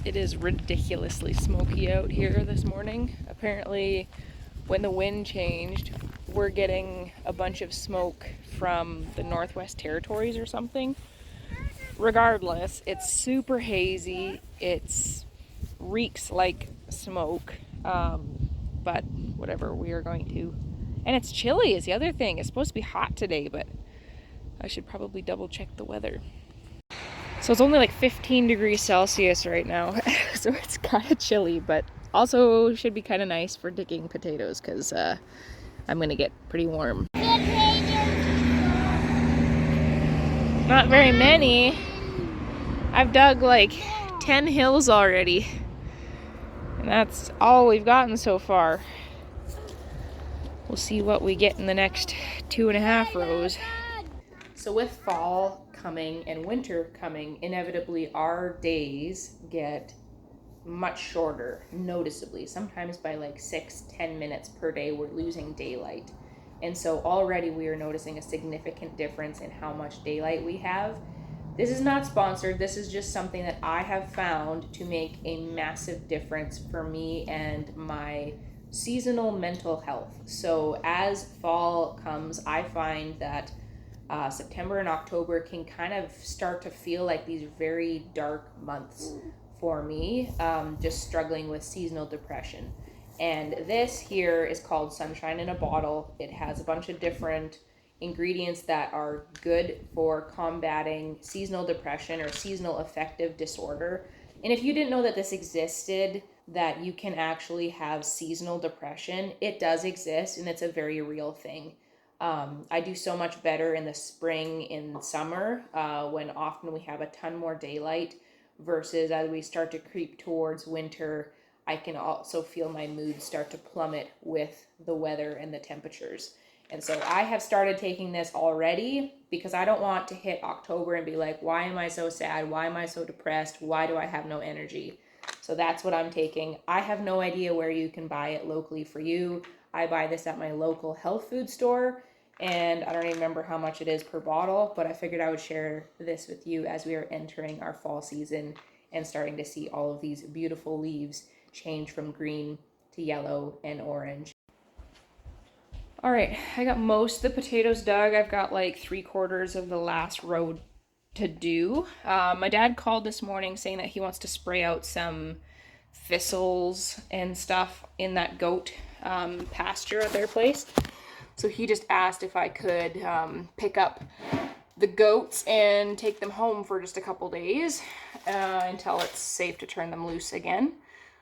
It is ridiculously smoky out here this morning. Apparently, when the wind changed, we're getting a bunch of smoke from the Northwest Territories or something. Regardless, it's super hazy. It reeks like smoke. But whatever, we are going to. And it's chilly is the other thing. It's supposed to be hot today, but I should probably double check the weather. So it's only like 15 degrees Celsius right now, so it's kind of chilly, but also should be kind of nice for digging potatoes because I'm gonna get pretty warm. Not very many. I've dug like 10 hills already, and that's all we've gotten so far. We'll see what we get in the next 2.5 rows. So with fall coming and winter coming, inevitably our days get much shorter, noticeably. Sometimes by like 6-10 minutes per day, we're losing daylight. And so already we are noticing a significant difference in how much daylight we have. This is not sponsored. This is just something that I have found to make a massive difference for me and my seasonal mental health. So as fall comes, I find that September and October can kind of start to feel like these very dark months for me, just struggling with seasonal depression. And this here is called Sunshine in a Bottle. It has a bunch of different ingredients that are good for combating seasonal depression or seasonal affective disorder. And if you didn't know that this existed, that you can actually have seasonal depression, it does exist, and it's a very real thing. I do so much better in the spring, in summer, when often we have a ton more daylight, versus as we start to creep towards winter, I can also feel my mood start to plummet with the weather and the temperatures. And so I have started taking this already because I don't want to hit October and be like, why am I so sad? Why am I so depressed? Why do I have no energy? So that's what I'm taking. I have no idea where you can buy it locally for you. I buy this at my local health food store, and I don't even remember how much it is per bottle, but I figured I would share this with you as we are entering our fall season and starting to see all of these beautiful leaves change from green to yellow and orange. All right, I got most of the potatoes dug. I've got like 3/4 of the last row to do. My dad called this morning saying that he wants to spray out some thistles and stuff in that goat pasture at their place. So he just asked if I could pick up the goats and take them home for just a couple days until it's safe to turn them loose again.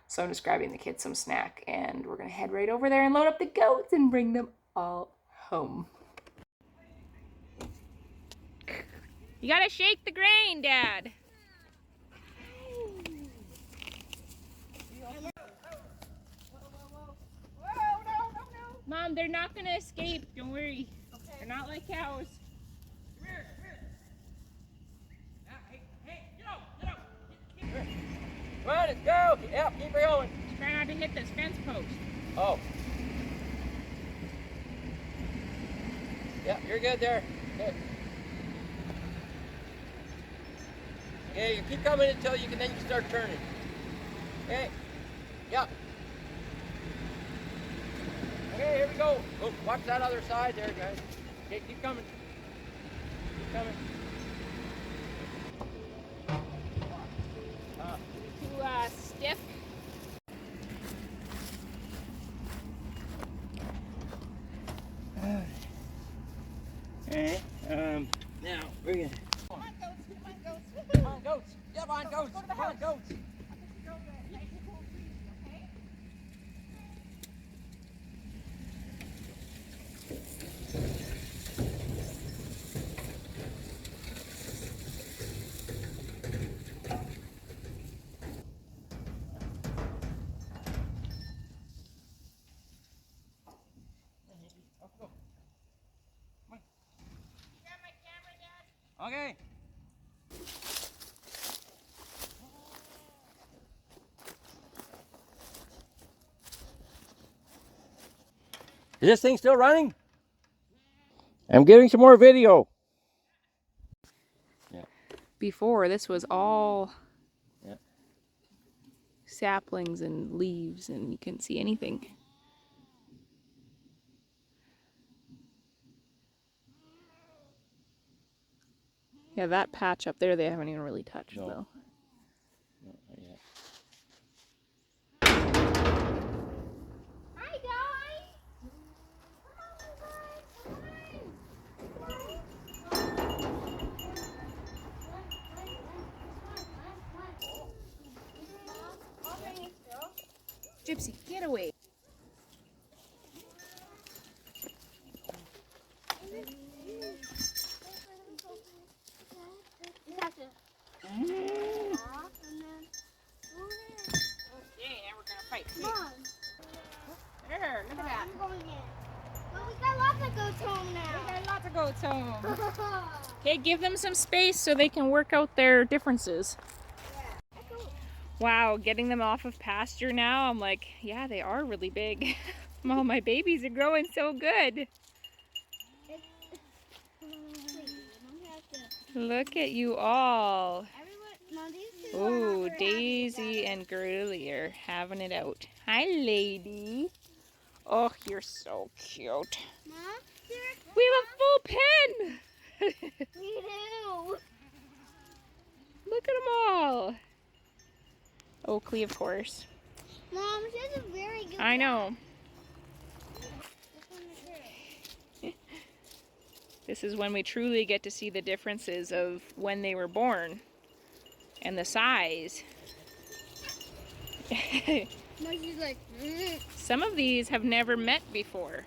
So I'm just grabbing the kids some snack, and we're gonna head right over there and load up the goats and bring them all home. You gotta shake the grain, Dad. Mom, they're not gonna escape. Don't worry. Okay. They're not like cows. Come here, come here. Hey, get out. Come on, let's go. Yep, keep going. Just try not to hit this fence post. Oh. Yeah, you're good there. Good. Yeah, you keep coming until you can start turning. Okay. Yep. Okay, here we go. Oh, watch that other side there, guys. Okay, keep coming. Keep coming. Too stiff. Alright, now we're gonna... Come on, goats. Come on, goats. Yep, on goats. Come on, goats. Okay. Is this thing still running? I'm getting some more video. Yeah. Before, this was all saplings and leaves, and you couldn't see anything. Yeah, that patch up there they haven't even really touched though. No, not yet. Hi guys! Come on, guys! Gypsy, get away. Okay, now we're gonna fight. Mom, There, look at that. I'm going in. Well, we got lots of goats home We now. got lots of goats home. Okay, give them some space so they can work out their differences. Wow, getting them off of pasture now, I'm like, yeah, they are really big. Well, my babies are growing so good. Look at you all. Oh, Daisy and Girly are having it out. Hi, lady. Oh, you're so cute. Mom, We have a full pen. we do. Look at them all. Oakley, of course. Mom, she has a very good I know. This is when we truly get to see the differences of when they were born and the size. She's like, Some of these have never met before.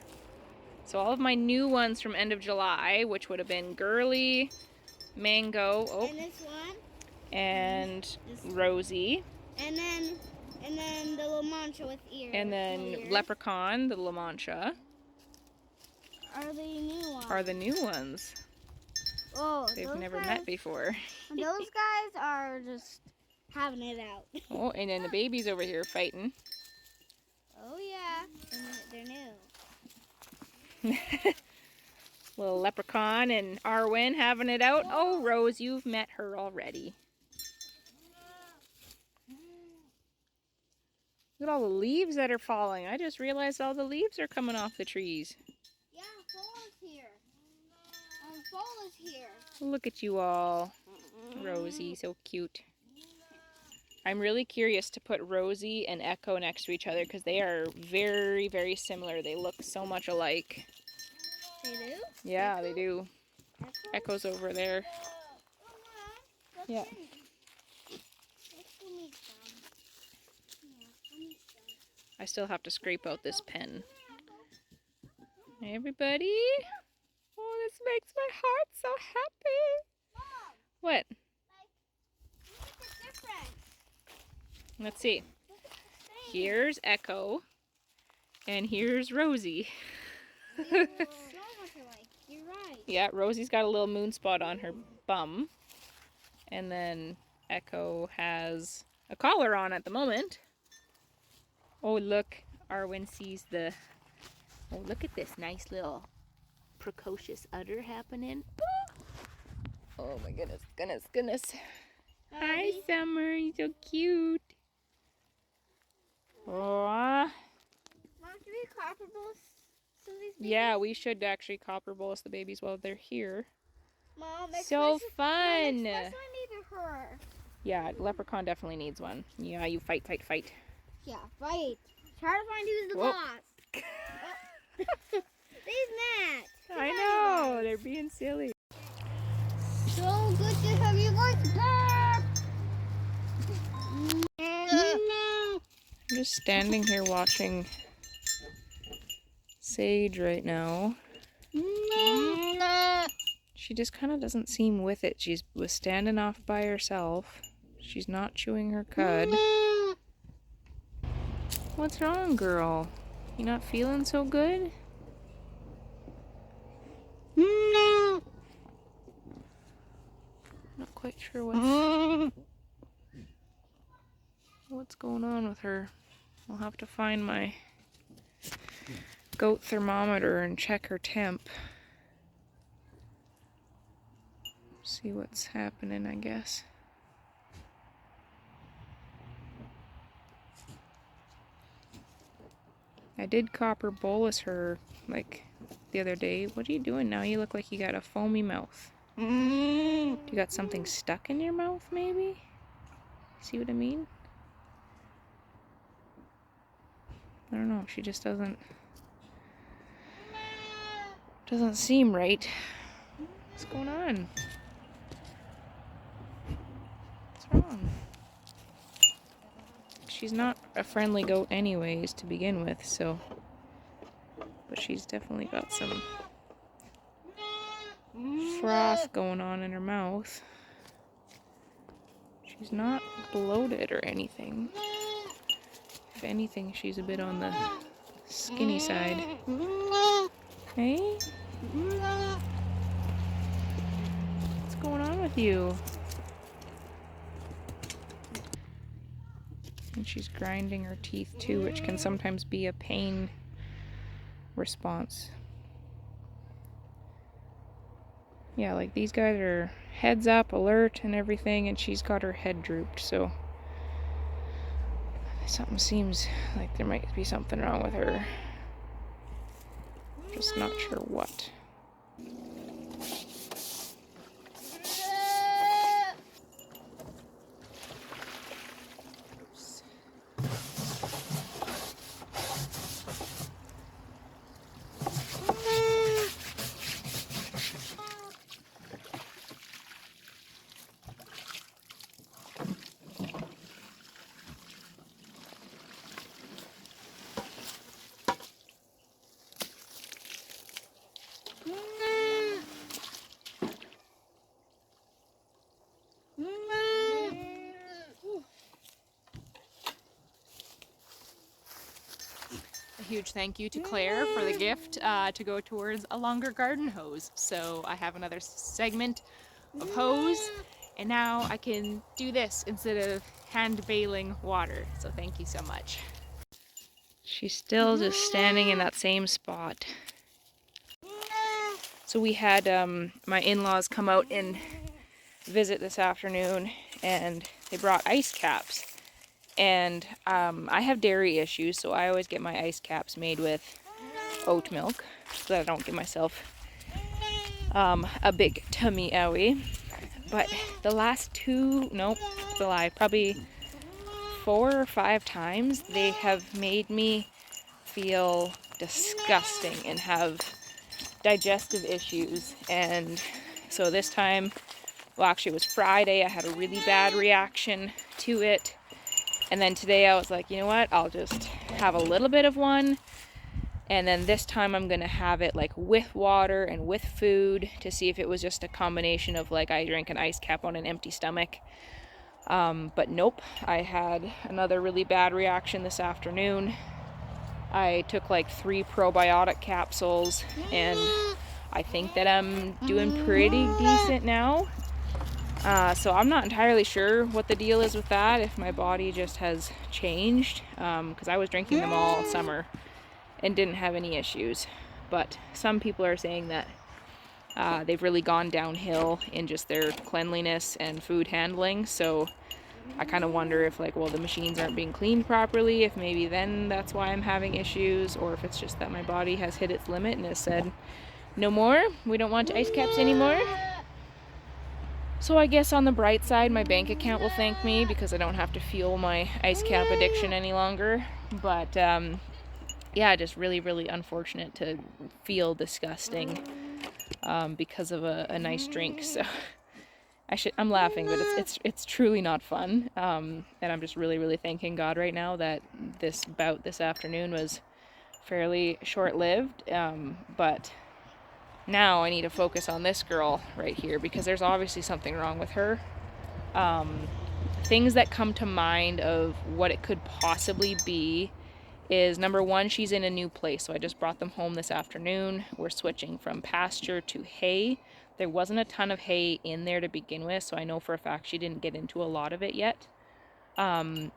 So all of my new ones from end of July, which would have been Girly, Mango, and this one, and Rosie, and then the La Mancha with ears. and then ears. Leprechaun, the La Mancha, Are the new ones? are the new ones. Oh, They've those never guys, met before. Those guys are just having it out. Oh, and then the babies over here fighting. Oh yeah, they're new. Little Leprechaun and Arwen having it out. Oh, Rose, you've met her already. Look at all the leaves that are falling. I just realized all the leaves are coming off the trees. Yeah, fall is here. Fall is here. Look at you all. Rosie, so cute. I'm really curious to put Rosie and Echo next to each other because they are very, very similar. They look so much alike. They do? Yeah, they do. Echo's over there. Yeah. I still have to scrape out this pen. Hey, everybody. Oh, this makes my heart so happy. What? Let's see. Here's Echo. And here's Rosie. You're right. Yeah, Rosie's got a little moon spot on her bum. And then Echo has a collar on at the moment. Oh, look. Arwen sees the... Oh, look at this nice little precocious udder happening. Oh my goodness, goodness, goodness. Hi, Summer. You're so cute. Oh, Mom, can we copper bowl some of these babies? yeah, we should actually copper bolus the babies while they're here. Mom, So fun. I need her. Yeah, Leprechaun definitely needs one. Yeah, you fight, fight, fight. Yeah, fight. Try to find who's the Whoa. boss. These Matt. I know, they're being silly. So good to have you guys back. I'm just standing here watching Sage right now. She just kind of doesn't seem with it. She was standing off by herself. She's not chewing her cud. What's wrong, girl? You not feeling so good? Not quite sure what's going on with her. I'll have to find my goat thermometer and check her temp. See what's happening, I guess. I did copper bolus her like the other day. What are you doing now? You look like you got a foamy mouth. You got something stuck in your mouth, maybe? See what I mean? I don't know. She just doesn't seem right. What's going on? What's wrong? She's not a friendly goat anyways to begin with, so... But she's definitely got some froth going on in her mouth. She's not bloated or anything. If anything, she's a bit on the skinny side. Hey? What's going on with you? And she's grinding her teeth too, which can sometimes be a pain response. Yeah, like these guys are heads up, alert and everything, and she's got her head drooped, so something seems like there might be something wrong with her. Just not sure what. Huge thank you to Claire for the gift to go towards a longer garden hose. So I have another segment of hose, and now I can do this instead of hand bailing water. So thank you so much. She's still just standing in that same spot. So we had my in-laws come out and visit this afternoon, and they brought ice caps. And I have dairy issues, so I always get my ice caps made with oat milk so that I don't give myself a big tummy owie. But the last probably 4 or 5 times, they have made me feel disgusting and have digestive issues. And so this time, well, actually it was Friday, I had a really bad reaction to it. And then today I was like, you know what, I'll just have a little bit of one. And then this time I'm going to have it like with water and with food to see if it was just a combination of like I drank an ice cap on an empty stomach. But nope, I had another really bad reaction this afternoon. I took like 3 probiotic capsules, and I think that I'm doing pretty decent now. So I'm not entirely sure what the deal is with that, if my body just has changed, because I was drinking them all summer and didn't have any issues. But some people are saying that they've really gone downhill in just their cleanliness and food handling. So I kind of wonder if like, well, the machines aren't being cleaned properly, if maybe then that's why I'm having issues, or if it's just that my body has hit its limit and has said, no more, we don't want ice caps anymore. So I guess on the bright side, my bank account will thank me because I don't have to fuel my ice cap addiction any longer. But yeah, just really, really unfortunate to feel disgusting because of a nice drink. So I'm laughing, but it's truly not fun. And I'm just really, really thanking God right now that this bout this afternoon was fairly short-lived. But now I need to focus on this girl right here because there's obviously something wrong with her. Things that come to mind of what it could possibly be is, number one, she's in a new place. So I just brought them home this afternoon. We're switching from pasture to hay. There wasn't a ton of hay in there to begin with, so I know for a fact she didn't get into a lot of it yet. So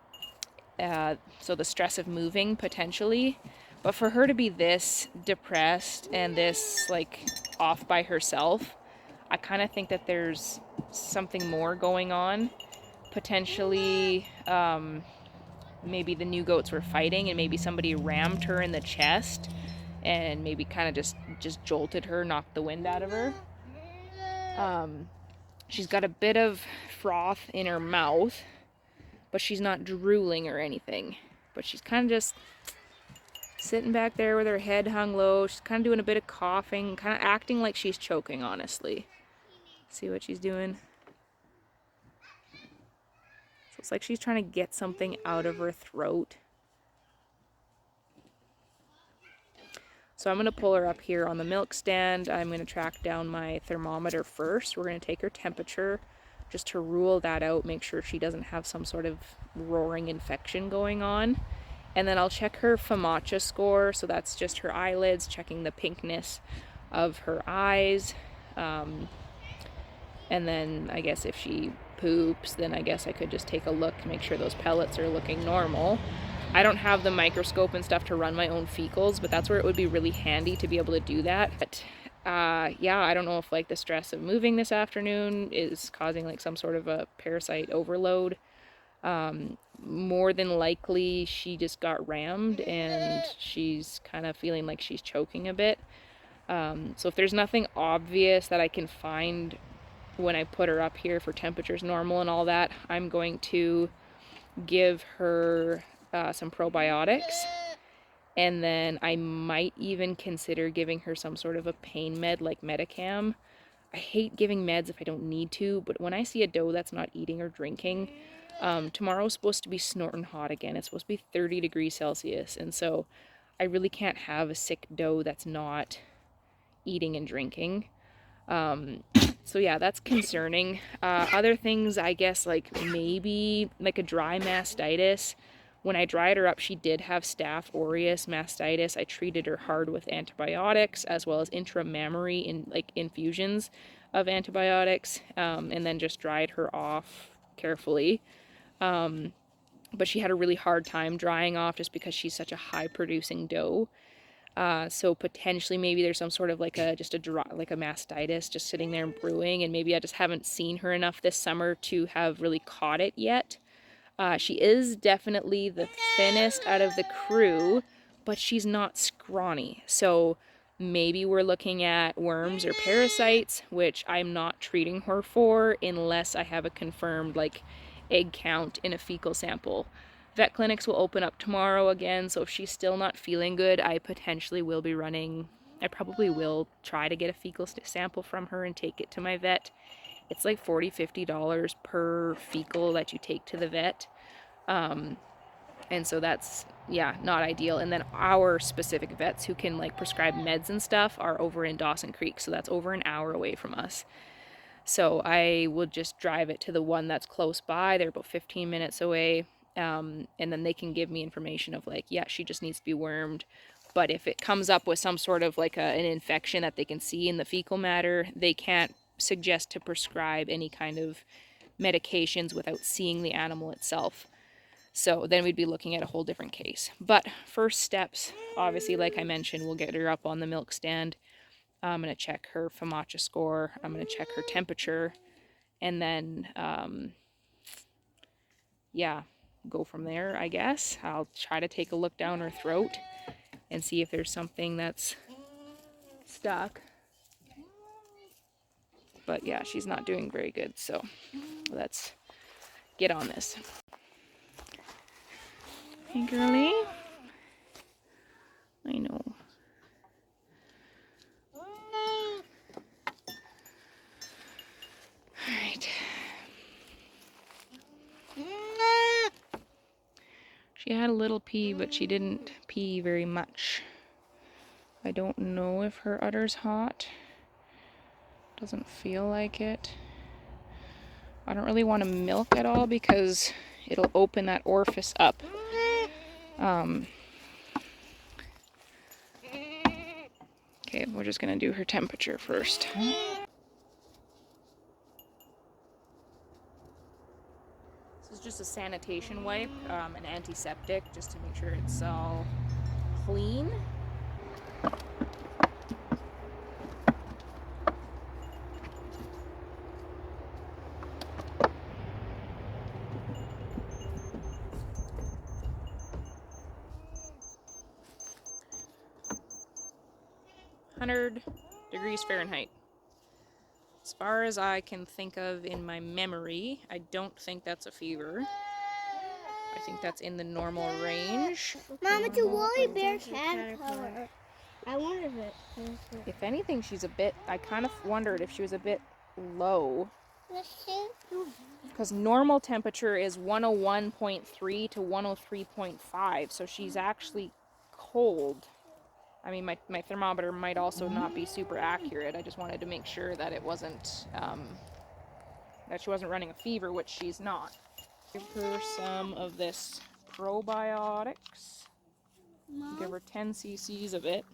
the stress of moving potentially. But for her to be this depressed and this like off by herself, I kind of think that there's something more going on. Potentially maybe the new goats were fighting and maybe somebody rammed her in the chest and maybe kind of just jolted her, knocked the wind out of her. She's got a bit of froth in her mouth, but she's not drooling or anything. But she's kind of just sitting back there with her head hung low. She's kind of doing a bit of coughing, kind of acting like she's choking, honestly. See what she's doing? So it's like she's trying to get something out of her throat. So I'm going to pull her up here on the milk stand. I'm going to track down my thermometer first. We're going to take her temperature just to rule that out, make sure she doesn't have some sort of roaring infection going on. And then I'll check her FOMACHA score. So that's just her eyelids, checking the pinkness of her eyes. And then I guess if she poops, then I guess I could just take a look to make sure those pellets are looking normal. I don't have the microscope and stuff to run my own fecals, but that's where it would be really handy to be able to do that. But yeah, I don't know if like the stress of moving this afternoon is causing like some sort of a parasite overload. More than likely she just got rammed and she's kind of feeling like she's choking a bit. So if there's nothing obvious that I can find when I put her up here for temperatures normal and all that, I'm going to give her some probiotics, and then I might even consider giving her some sort of a pain med like Medicam. I hate giving meds if I don't need to, but when I see a doe that's not eating or drinking, tomorrow's supposed to be snorting hot again. It's supposed to be 30 degrees Celsius, and so I really can't have a sick doe that's not eating and drinking. So yeah, that's concerning. Other things, I guess, like maybe like a dry mastitis. When I dried her up, she did have Staph aureus mastitis. I treated her hard with antibiotics as well as intramammary infusions of antibiotics, and then just dried her off carefully. But she had a really hard time drying off just because she's such a high producing doe. So potentially maybe there's some sort of like a mastitis just sitting there and brewing, and maybe I just haven't seen her enough this summer to have really caught it yet. She is definitely the thinnest out of the crew, but she's not scrawny. So maybe we're looking at worms or parasites, which I'm not treating her for unless I have a confirmed like egg count in a fecal sample. Vet clinics will open up tomorrow again, so if she's still not feeling good, I probably will try to get a fecal sample from her and take it to my vet. It's like $40-50 per fecal that you take to the vet. And so that's, yeah, not ideal. And then our specific vets who can like prescribe meds and stuff are over in Dawson Creek, so that's over an hour away from us. So I will just drive it to the one that's close by. They're about 15 minutes away. And then they can give me information of like, yeah, she just needs to be wormed. But if it comes up with some sort of like an infection that they can see in the fecal matter, they can't suggest to prescribe any kind of medications without seeing the animal itself. So then we'd be looking at a whole different case. But first steps, obviously, like I mentioned, we'll get her up on the milk stand. I'm going to check her FOMACHA score. I'm going to check her temperature. And then, yeah, go from there, I guess. I'll try to take a look down her throat and see if there's something that's stuck. But yeah, she's not doing very good, so let's get on this. Hey, girlie. I know. Alright. She had a little pee, but she didn't pee very much. I don't know if her udder's hot. Doesn't feel like it. I don't really want to milk at all because it'll open that orifice up. Okay, we're just gonna do her temperature first. This is just a sanitation wipe, an antiseptic, just to make sure it's all clean. 100 degrees Fahrenheit. As far as I can think of in my memory, I don't think that's a fever. I think that's in the normal range. Mom, it's a woolly bear caterpillar. I wonder if it. If anything, she's a bit, I kind of wondered if she was a bit low. Because normal temperature is 101.3 to 103.5, so she's actually cold. I mean, my thermometer might also not be super accurate. I just wanted to make sure that it wasn't, that she wasn't running a fever, which she's not. Give her some of this probiotics. Mom? Give her 10 cc's of it.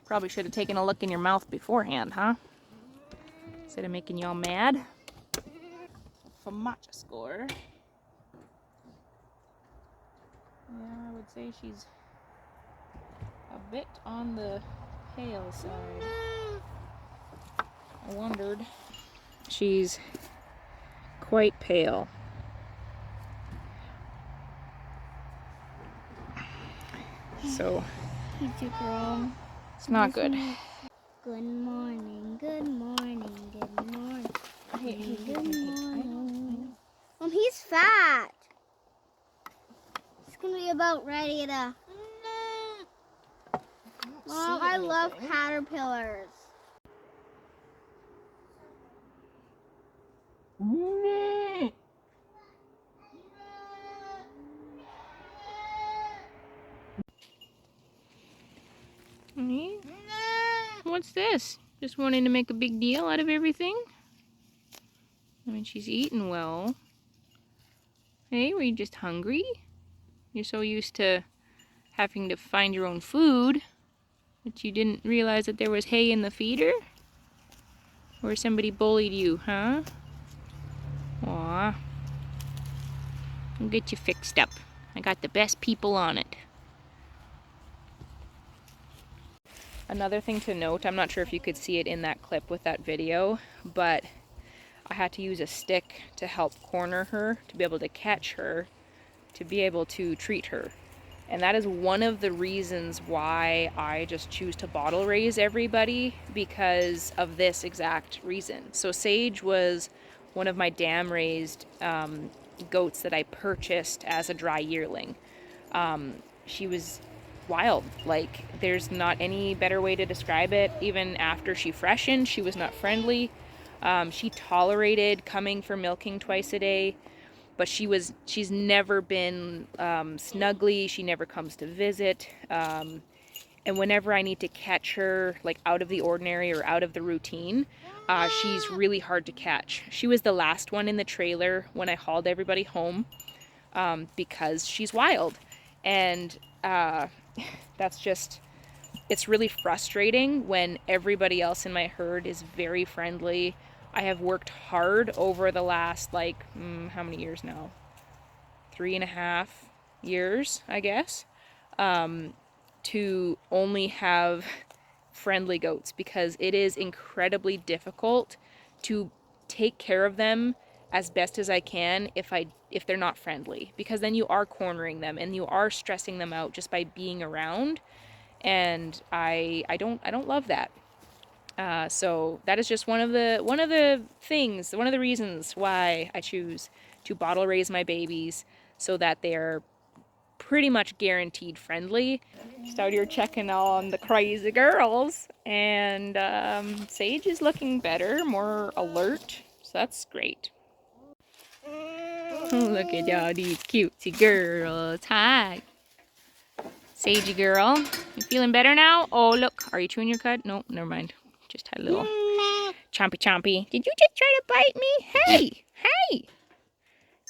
Probably should have taken a look in your mouth beforehand, huh? Instead of making you all mad. For matcha score. Yeah, I would say she's a bit on the pale side. I wondered. She's quite pale. So it's not good. Good morning, good morning, good morning. Hey, Good morning. He's fat. He's gonna be about ready to. Mom, I love caterpillars. What's this? Just wanting to make a big deal out of everything? I mean, she's eating well. Hey, were you just hungry? You're so used to having to find your own food that you didn't realize that there was hay in the feeder? Or somebody bullied you, huh? Aw. I'll get you fixed up. I got the best people on it. Another thing to note, I'm not sure if you could see it in that clip with that video, but I had to use a stick to help corner her, to be able to catch her, to be able to treat her. And that is one of the reasons why I just choose to bottle raise everybody, because of this exact reason. So Sage was one of my dam raised goats that I purchased as a dry yearling. She was wild. Like, there's not any better way to describe it. Even after she freshened, she was not friendly. She tolerated coming for milking twice a day, but she's never been snuggly. She never comes to visit. And whenever I need to catch her, like, out of the ordinary or out of the routine, she's really hard to catch. She was the last one in the trailer when I hauled everybody home, because she's wild. And that's just, it's really frustrating when everybody else in my herd is very friendly. I have worked hard over the last, like, how many years now? 3.5 years, I guess, to only have friendly goats, because it is incredibly difficult to take care of them as best as I can if they're not friendly, because then you are cornering them and you are stressing them out just by being around, and I don't love that. So that is just one of the reasons why I choose to bottle raise my babies, so that they're pretty much guaranteed friendly. Just out here checking on the crazy girls, and Sage is looking better, more alert, so that's great. Oh, look at all these cutesy girls. Hi. Sagey girl. You feeling better now? Oh, look. Are you chewing your cud? No, never mind. Just had a little chompy chompy. Did you just try to bite me? Hey! Hey!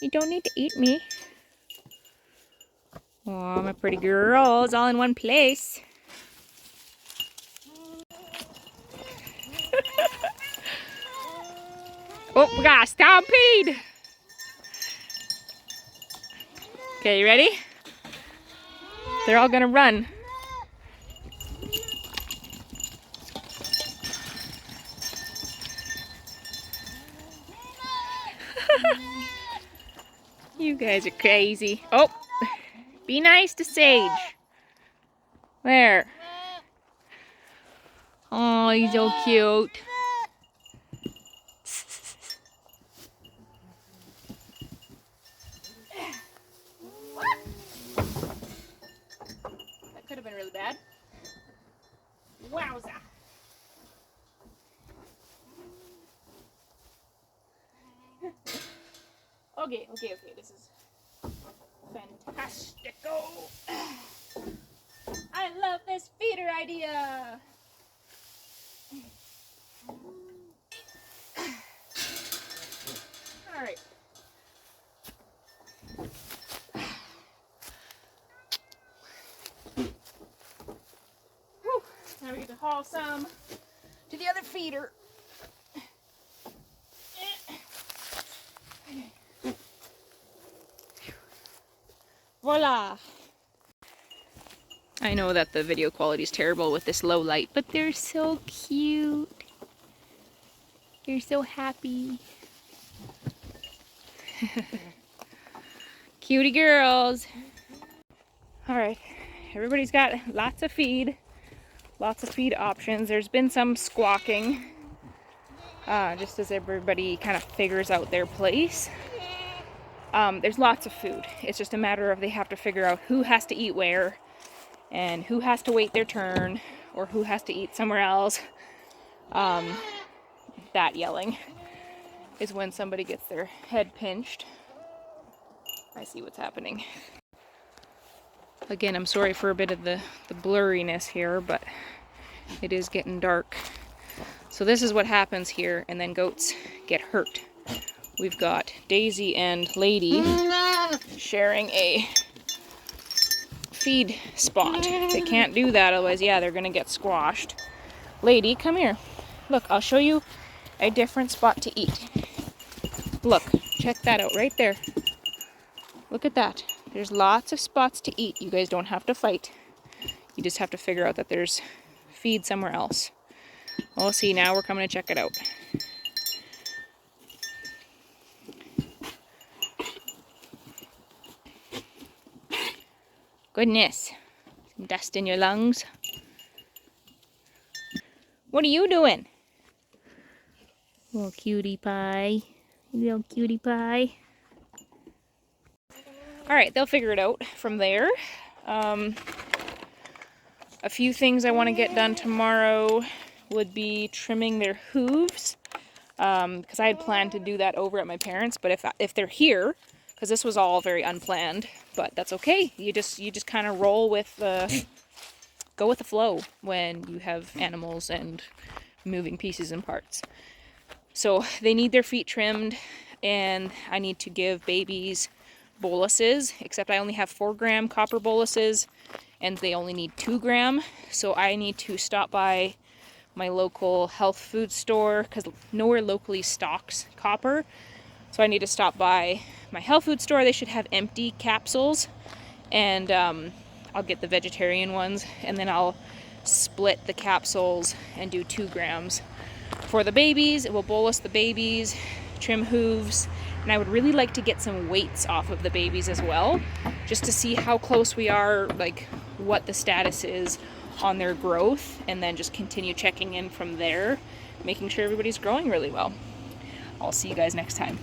You don't need to eat me. Oh, my pretty girls all in one place. Oh, we got a stampede. Okay, you ready? They're all gonna run. You guys are crazy. Oh, be nice to Sage. There. Oh, he's so cute. That could have been really bad. Wowza. Okay. This is fantastico. I love this feeder idea. All right. Whew. Now we get to haul some to the other feeder. Voila! I know that the video quality is terrible with this low light, but they're so cute. They're so happy. Cutie girls. Alright, everybody's got lots of feed options. There's been some squawking, just as everybody kind of figures out their place. There's lots of food. It's just a matter of they have to figure out who has to eat where and who has to wait their turn or who has to eat somewhere else. That yelling is when somebody gets their head pinched. I see what's happening. Again, I'm sorry for a bit of the blurriness here, but it is getting dark. So this is what happens here, and then goats get hurt. We've got Daisy and Lady sharing a feed spot. They can't do that, otherwise, yeah, they're gonna get squashed. Lady, come here. Look, I'll show you a different spot to eat. Look, check that out right there. Look at that. There's lots of spots to eat. You guys don't have to fight. You just have to figure out that there's feed somewhere else. Well, see, now we're coming to check it out. Goodness, some dust in your lungs. What are you doing? Little cutie pie. Little cutie pie. Alright, they'll figure it out from there. A few things I want to get done tomorrow would be trimming their hooves. Because I had planned to do that over at my parents', but if they're here, because this was all very unplanned, but that's okay. You just kind of roll with go with the flow when you have animals and moving pieces and parts. So they need their feet trimmed, and I need to give babies boluses, except I only have 4-gram copper boluses, and they only need 2-gram. So I need to stop by my local health food store, because nowhere locally stocks copper. So I need to stop by my health food store. They should have empty capsules, and I'll get the vegetarian ones, and then I'll split the capsules and do 2 grams for the babies. It will bolus the babies, trim hooves, and I would really like to get some weights off of the babies as well, just to see how close we are, like what the status is on their growth, and then just continue checking in from there, making sure everybody's growing really well. I'll see you guys next time.